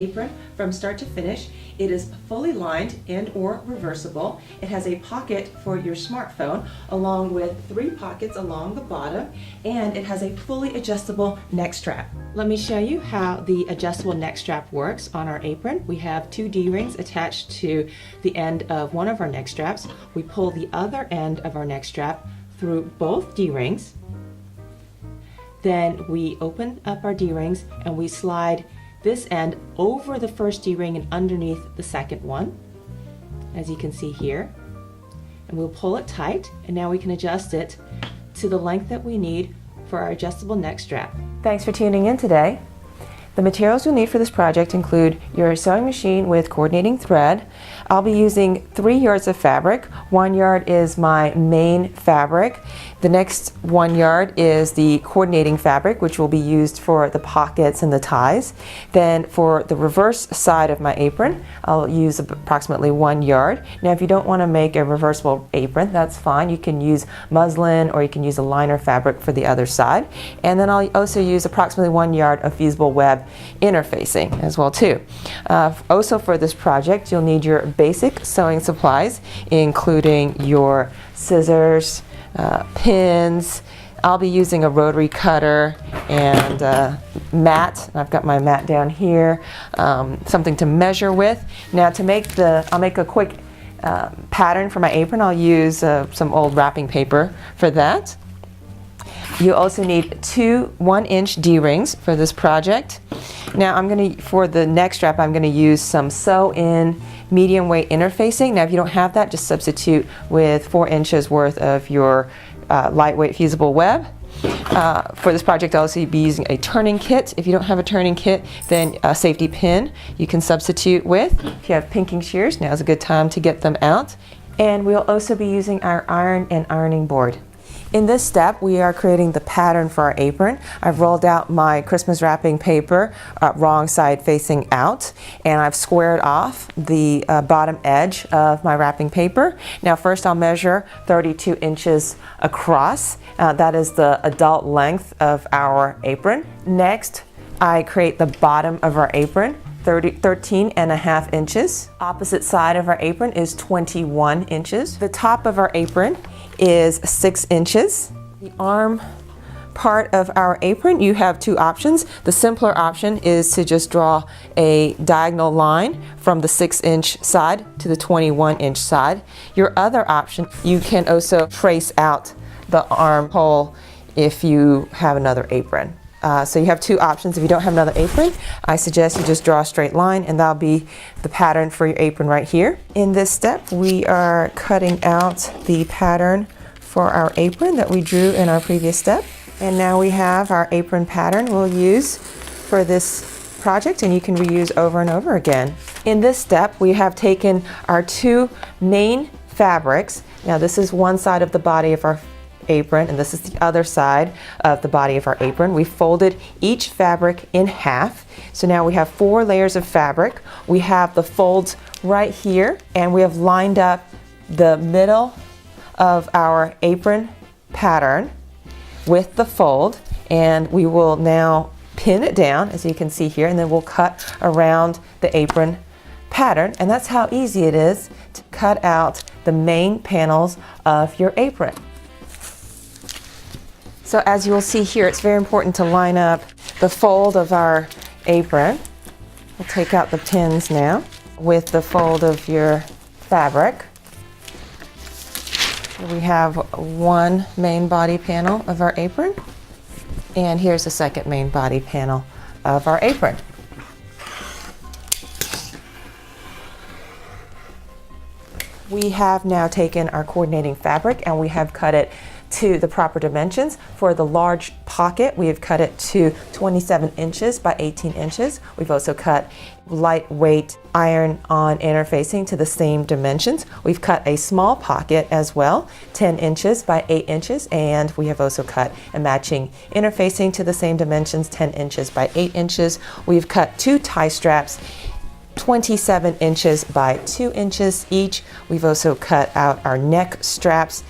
Apron from start to finish. It is fully lined and or reversible. It has a pocket for your smartphone along with 3 pockets along the bottom, and it has a fully adjustable neck strap. Let me show you how the adjustable neck strap works on our apron. We have 2 D-rings attached to the end of one of our neck straps. We pull the other end of our neck strap through both D-rings. Then we open up our D-rings and we slide this end over the first D-ring and underneath the second one, as you can see here. And we'll pull it tight, and now we can adjust it to the length that we need for our adjustable neck strap. Thanks for tuning in today. The materials you'll need for this project include your sewing machine with coordinating thread. I'll be using 3 yards of fabric. 1 yard is my main fabric. The next 1 yard is the coordinating fabric, which will be used for the pockets and the ties. Then for the reverse side of my apron, I'll use approximately 1 yard. Now if you don't want to make a reversible apron, that's fine. You can use muslin or you can use a liner fabric for the other side. And then I'll also use approximately 1 yard of fusible web interfacing as well too. Also for this project, you'll need your basic sewing supplies, including your scissors, pins. I'll be using a rotary cutter and mat. I've got my mat down here, something to measure with. Now I'll make a quick pattern for my apron. I'll use some old wrapping paper for that. You also need 2 1-inch D-rings for this project. Now for the neck strap, I'm going to use some sew-in medium weight interfacing. Now if you don't have that, just substitute with 4 inches worth of your lightweight fusible web. For this project, I'll also be using a turning kit. If you don't have a turning kit, then a safety pin you can substitute with. If you have pinking shears, now's a good time to get them out. And we'll also be using our iron and ironing board. In this step, we are creating the pattern for our apron. I've rolled out my Christmas wrapping paper, wrong side facing out, and I've squared off the bottom edge of my wrapping paper. Now first I'll measure 32 inches across. That is the adult length of our apron. Next, I create the bottom of our apron. 13.5 inches. Opposite side of our apron is 21 inches. The top of our apron is 6 inches. The arm part of our apron, you have 2 options. The simpler option is to just draw a diagonal line from the 6-inch side to the 21-inch side. Your other option, you can also trace out the armhole if you have another apron. So you have 2 options. If you don't have another apron, I suggest you just draw a straight line, and that'll be the pattern for your apron right here. In this step, we are cutting out the pattern for our apron that we drew in our previous step. And now we have our apron pattern we'll use for this project, and you can reuse over and over again. In this step, we have taken our 2 main fabrics. Now this is one side of the body of our apron, and this is the other side of the body of our apron. We folded each fabric in half. So now we have 4 layers of fabric. We have the folds right here, and we have lined up the middle of our apron pattern with the fold, and we will now pin it down, as you can see here, and then we'll cut around the apron pattern. And that's how easy it is to cut out the main panels of your apron. So as you will see here, it's very important to line up the fold of our apron. We'll take out the pins now with the fold of your fabric. We have 1 main body panel of our apron, and here's the second main body panel of our apron. We have now taken our coordinating fabric and we have cut it to the proper dimensions. For the large pocket, we have cut it to 27 inches by 18 inches. We've also cut lightweight iron-on interfacing to the same dimensions. We've cut a small pocket as well, 10 inches by 8 inches, and we have also cut a matching interfacing to the same dimensions, 10 inches by 8 inches. We've cut 2 tie straps 27 inches by 2 inches each. We've also cut out our neck straps,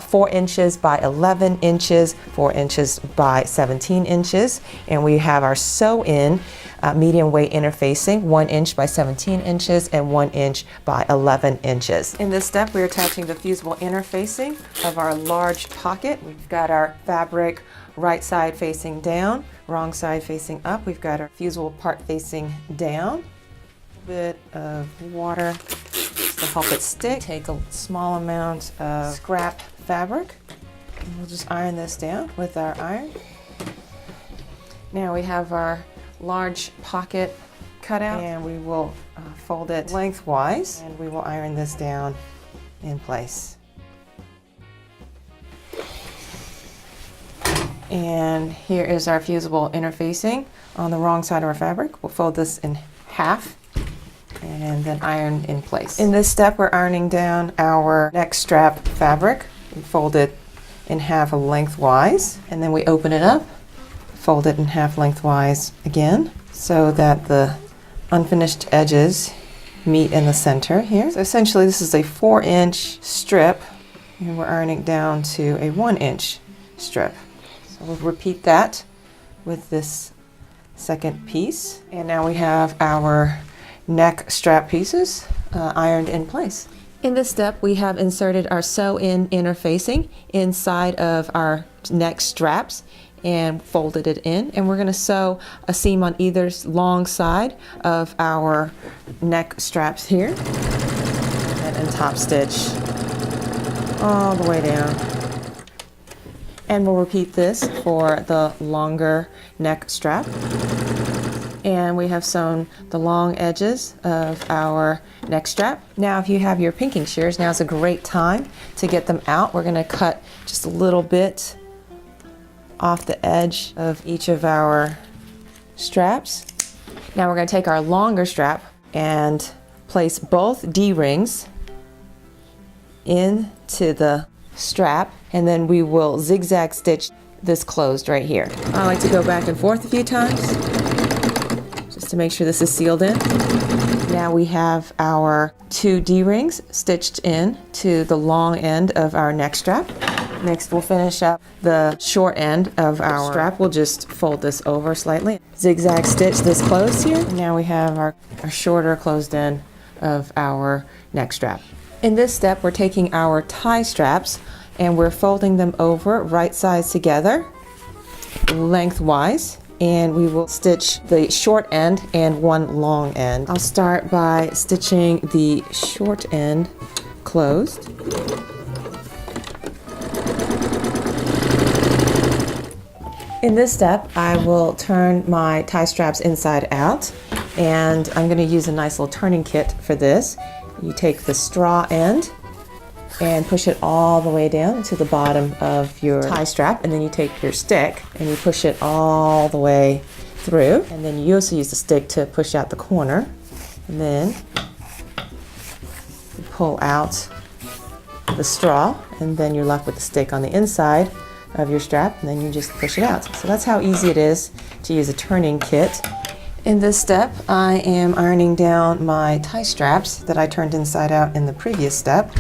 4 inches by 11 inches, 4 inches by 17 inches. And we have our sew-in medium weight interfacing, 1 inch by 17 inches and 1 inch by 11 inches. In this step, we're attaching the fusible interfacing of our large pocket. We've got our fabric right side facing down, wrong side facing up. We've got our fusible part facing down. Bit of water just to help it stick. Take a small amount of scrap fabric and we'll just iron this down with our iron. Now we have our large pocket cut out and we will fold it lengthwise and we will iron this down in place. And here is our fusible interfacing on the wrong side of our fabric. We'll fold this in half and then iron in place. In this step, we're ironing down our neck strap fabric. We fold it in half lengthwise, and then we open it up, fold it in half lengthwise again, so that the unfinished edges meet in the center here. So essentially, this is a 4-inch strip, and we're ironing down to a 1-inch strip. So we'll repeat that with this second piece. And now we have our neck strap pieces ironed in place. In this step, we have inserted our sew-in interfacing inside of our neck straps and folded it in. And we're going to sew a seam on either long side of our neck straps here. And top stitch all the way down. And we'll repeat this for the longer neck strap. And we have sewn the long edges of our neck strap. Now if you have your pinking shears, now's a great time to get them out. We're going to cut just a little bit off the edge of each of our straps. Now we're going to take our longer strap and place both D-rings into the strap, and then we will zigzag stitch this closed right here. I like to go back and forth a few times just to make sure this is sealed in. Now we have our 2 D-rings stitched in to the long end of our neck strap. Next we'll finish up the short end of our strap. We'll just fold this over slightly. Zigzag stitch this closed here. Now we have our shorter closed end of our neck strap. In this step, we're taking our tie straps and we're folding them over right sides together lengthwise, and we will stitch the short end and one long end. I'll start by stitching the short end closed. In this step, I will turn my tie straps inside out, and I'm going to use a nice little turning kit for this. You take the straw end and push it all the way down to the bottom of your tie strap, and then you take your stick and you push it all the way through, and then you also use the stick to push out the corner, and then you pull out the straw, and then you're left with the stick on the inside of your strap, and then you just push it out. So that's how easy it is to use a turning kit. In this step, I am ironing down my tie straps that I turned inside out in the previous step.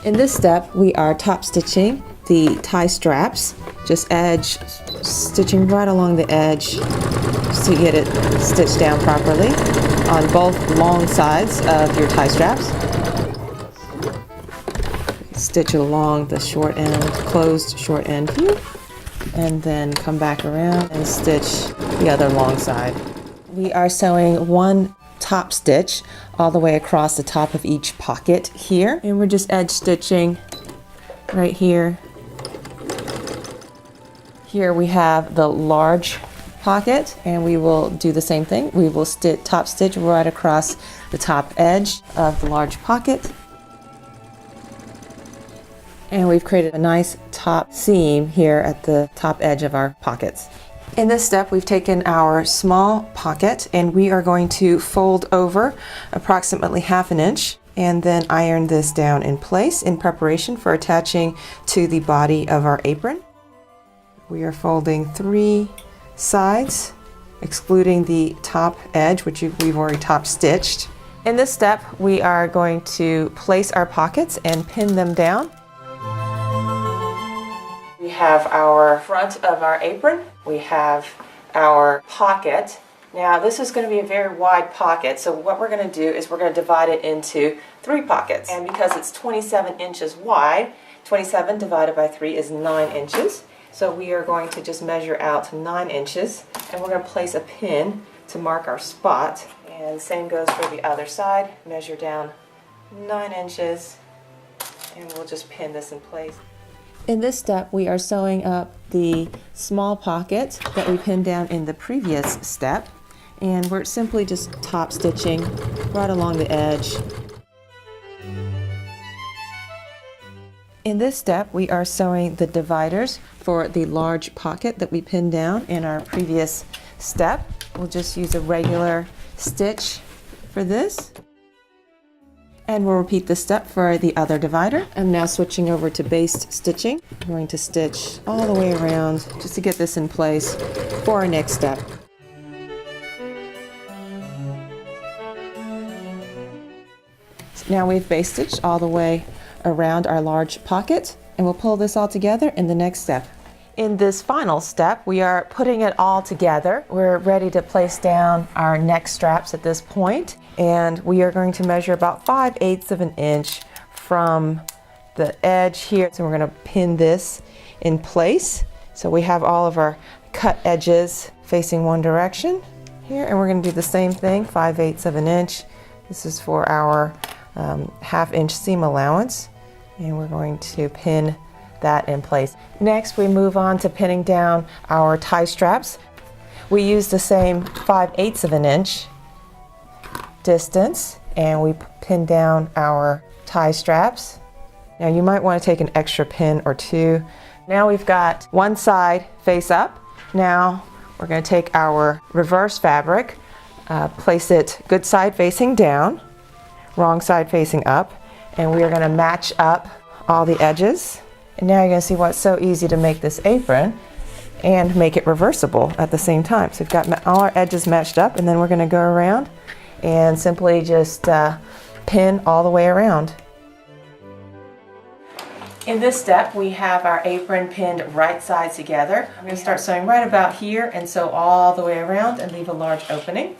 In this step, we are top stitching the tie straps, just edge stitching right along the edge just to get it stitched down properly on both long sides of your tie straps. Stitch it along the short end, closed short end here, and then come back around and stitch the other long side. We are sewing one top stitch all the way across the top of each pocket here, and we're just edge stitching right here. Here we have the large pocket, and we will do the same thing. We will top stitch right across the top edge of the large pocket, and we've created a nice top seam here at the top edge of our pockets. In this step, we've taken our small pocket and we are going to fold over approximately 1/2 inch and then iron this down in place in preparation for attaching to the body of our apron. We are folding 3 sides excluding the top edge, which we've already top stitched. In this step, we are going to place our pockets and pin them down. We have our front of our apron. We have our pocket. Now this is going to be a very wide pocket, so what we're going to do is we're going to divide it into 3 pockets. And because it's 27 inches wide, 27 divided by 3 is 9 inches. So we are going to just measure out 9 inches, and we're going to place a pin to mark our spot. And same goes for the other side. Measure down 9 inches, and we'll just pin this in place. In this step, we are sewing up the small pocket that we pinned down in the previous step, and we're simply just top stitching right along the edge. In this step, we are sewing the dividers for the large pocket that we pinned down in our previous step. We'll just use a regular stitch for this. And we'll repeat this step for the other divider. I'm now switching over to based stitching. I'm going to stitch all the way around just to get this in place for our next step. So now we've base stitched all the way around our large pocket, and we'll pull this all together in the next step. In this final step, we are putting it all together. We're ready to place down our neck straps at this point, and we are going to measure about 5/8 of an inch from the edge here. So we're going to pin this in place. So we have all of our cut edges facing one direction here, and we're going to do the same thing, 5/8 of an inch. This is for our 1/2 inch seam allowance, and we're going to pin that in place. Next, we move on to pinning down our tie straps. We use the same 5/8 of an inch distance, and we pin down our tie straps. Now you might want to take an extra pin or 2. Now we've got one side face up. Now we're going to take our reverse fabric, place it good side facing down, wrong side facing up, and we are going to match up all the edges. And now you're going to see why it's so easy to make this apron and make it reversible at the same time. So we've got all our edges matched up, and then we're going to go around and simply just pin all the way around. In this step, we have our apron pinned right sides together. I'm going to start sewing right about here and sew all the way around and leave a large opening.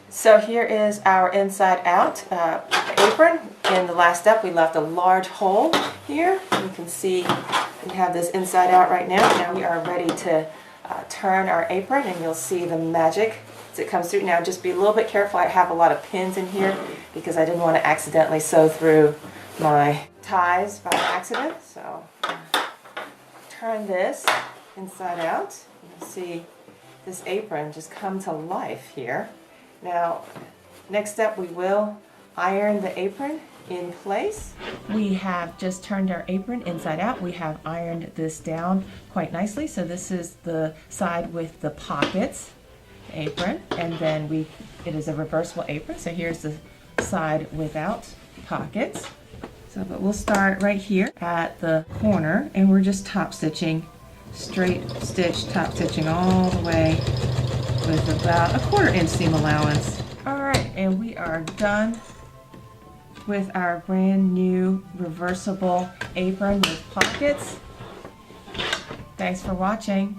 So here is our inside out apron. In the last step, we left a large hole here. You can see we have this inside out right now. Now we are ready to turn our apron, and you'll see the magic as it comes through. Now just be a little bit careful. I have a lot of pins in here because I didn't want to accidentally sew through my ties by accident. So turn this inside out. You'll see this apron just come to life here. Now, next step, we will iron the apron in place. We have just turned our apron inside out. We have ironed this down quite nicely. So this is the side with the pockets apron, and then it is a reversible apron. So here's the side without pockets. So, but we'll start right here at the corner, and we're just top stitching, straight stitch, top stitching all the way with about a 1/4 inch seam allowance. All right, and we are done with our brand new reversible apron with pockets. Thanks for watching.